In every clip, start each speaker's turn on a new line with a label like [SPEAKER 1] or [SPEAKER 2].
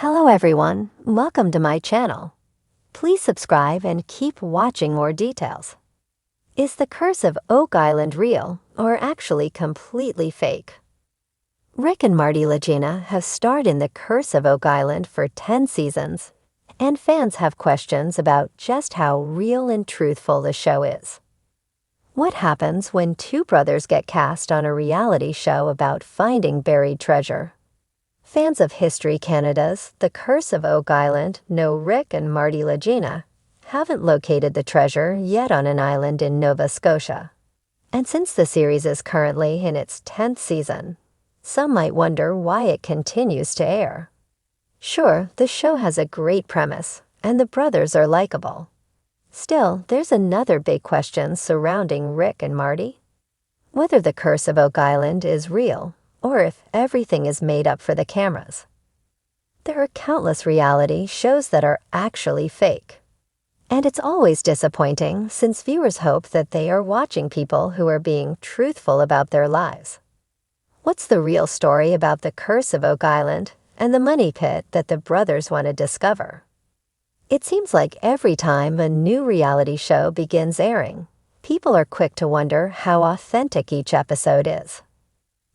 [SPEAKER 1] Hello everyone, welcome to my channel. Please subscribe and keep watching more details. Is the curse of Oak Island real or actually completely fake? Rick and Marty Lagina have starred in The Curse of Oak Island for 10 seasons, and fans have questions about just how real and truthful the show is. What happens when two brothers get cast on a reality show about finding buried treasure? Fans of History Canada's The Curse of Oak Island know Rick and Marty Lagina haven't located the treasure yet on an island in Nova Scotia. And since the series is currently in its 10th season, some might wonder why it continues to air. Sure, the show has a great premise, and the brothers are likable. Still, there's another big question surrounding Rick and Marty. Whether the Curse of Oak Island is real, or if everything is made up for the cameras. There are countless reality shows that are actually fake. And it's always disappointing since viewers hope that they are watching people who are being truthful about their lives. What's the real story about the Curse of Oak Island and the money pit that the brothers want to discover? It seems like every time a new reality show begins airing, people are quick to wonder how authentic each episode is.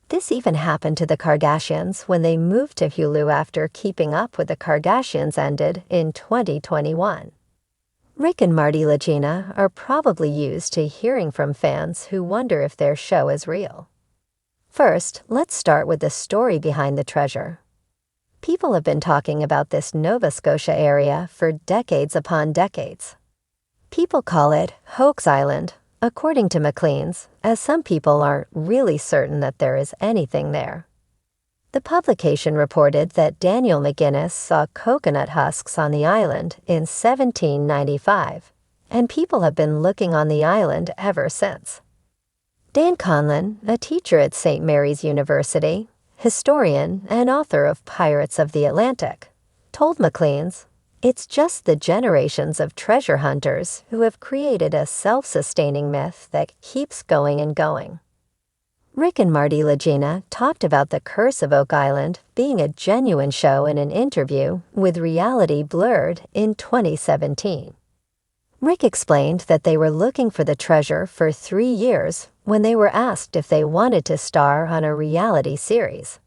[SPEAKER 1] This even happened to the Kardashians when they moved to Hulu after Keeping Up with the Kardashians ended in 2021. Rick and Marty Lagina are probably used to hearing from fans who wonder if their show is real. First, let's start with the story behind the treasure. People have been talking about this Nova Scotia area for decades upon decades. People call it Hoax Island, according to Maclean's, as some people aren't really certain that there is anything there. The publication reported that Daniel McGuinness saw coconut husks on the island in 1795, and people have been looking on the island ever since. Dan Conlon, a teacher at St. Mary's University, historian and author of Pirates of the Atlantic, told Maclean's, "It's just the generations of treasure hunters who have created a self-sustaining myth that keeps going and going." Rick and Marty Lagina talked about The Curse of Oak Island being a genuine show in an interview with Reality Blurred in 2017. Rick explained that they were looking for the treasure for 3 years when they were asked if they wanted to star on a reality series.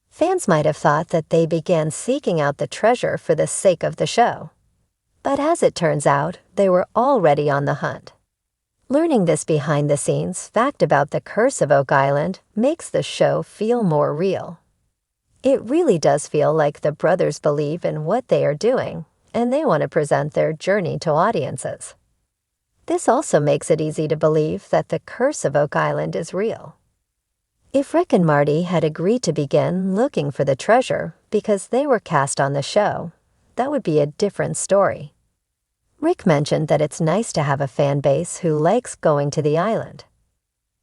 [SPEAKER 1] Fans might have thought that they began seeking out the treasure for the sake of the show. But as it turns out, they were already on the hunt. Learning this behind-the-scenes fact about the Curse of Oak Island makes the show feel more real. It really does feel like the brothers believe in what they are doing, and they want to present their journey to audiences. This also makes it easy to believe that the Curse of Oak Island is real. If Rick and Marty had agreed to begin looking for the treasure because they were cast on the show, that would be a different story. Rick mentioned that it's nice to have a fan base who likes going to the island.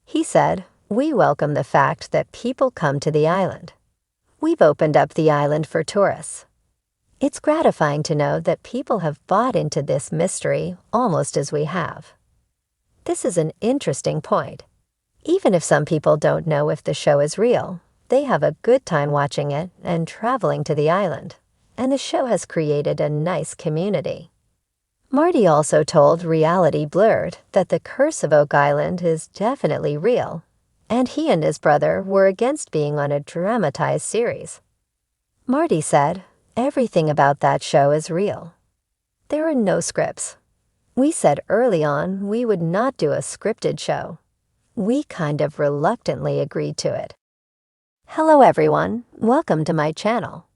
[SPEAKER 1] He said, "We welcome the fact that people come to the island. We've opened up the island for tourists. It's gratifying to know that people have bought into this mystery almost as we have." This is an interesting point. Even if some people don't know if the show is real, they have a good time watching it and traveling to the island, and the show has created a nice community. Marty also told Reality Blurred that the Curse of Oak Island is definitely real, and he and his brother were against being on a dramatized series. Marty said, "Everything about that show is real. There are no scripts. We said early on we would not do a scripted show. We kind of reluctantly agreed to it." Hello everyone, welcome to my channel.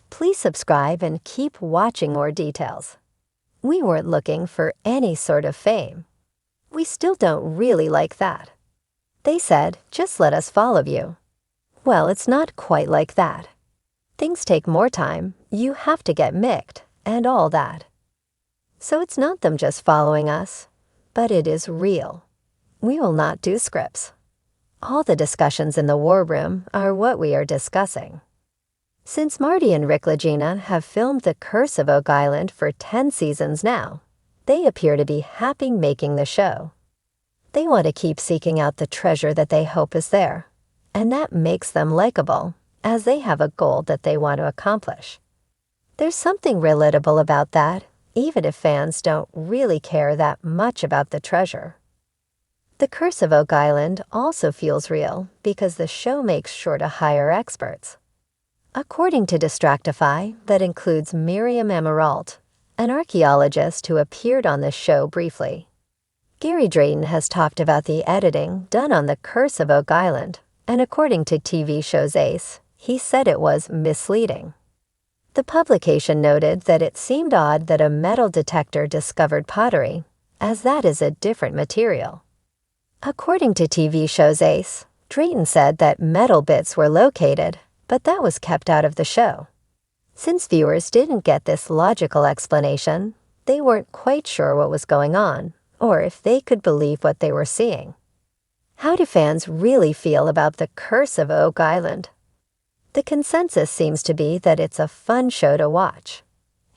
[SPEAKER 1] Please subscribe and keep watching more details. We weren't looking for any sort of fame. We still don't really like that. They said, "Just let us follow you." Well, it's not quite like that. Things take more time, you have to get micked, and all that. So it's not them just following us, but it is real. We will not do scripts. All the discussions in the war room are what we are discussing. Since Marty and Rick Lagina have filmed The Curse of Oak Island for 10 seasons now, they appear to be happy making the show. They want to keep seeking out the treasure that they hope is there, and that makes them likable, as they have a goal that they want to accomplish. There's something relatable about that, even if fans don't really care that much about the treasure. The Curse of Oak Island also feels real because the show makes sure to hire experts. According to Distractify, that includes Miriam Emerald, an archaeologist who appeared on the show briefly. Gary Drayton has talked about the editing done on The Curse of Oak Island, and according to TV show's Ace, he said it was misleading. The publication noted that it seemed odd that a metal detector discovered pottery, as that is a different material. According to TV show's Ace, Drayton said that metal bits were located, but that was kept out of the show. Since viewers didn't get this logical explanation, they weren't quite sure what was going on, or if they could believe what they were seeing. How do fans really feel about The Curse of Oak Island? The consensus seems to be that it's a fun show to watch,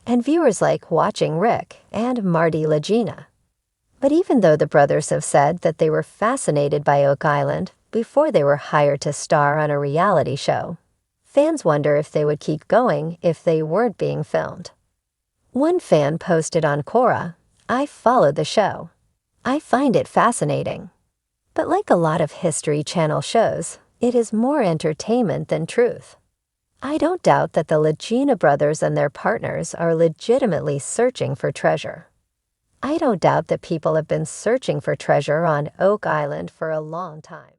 [SPEAKER 1] and viewers like watching Rick and Marty Legina. But even though the brothers have said that they were fascinated by Oak Island before they were hired to star on a reality show, fans wonder if they would keep going if they weren't being filmed. One fan posted on Quora, "I follow the show. I find it fascinating. But like a lot of History Channel shows, it is more entertainment than truth. I don't doubt that the Legina brothers and their partners are legitimately searching for treasure. I don't doubt that people have been searching for treasure on Oak Island for a long time."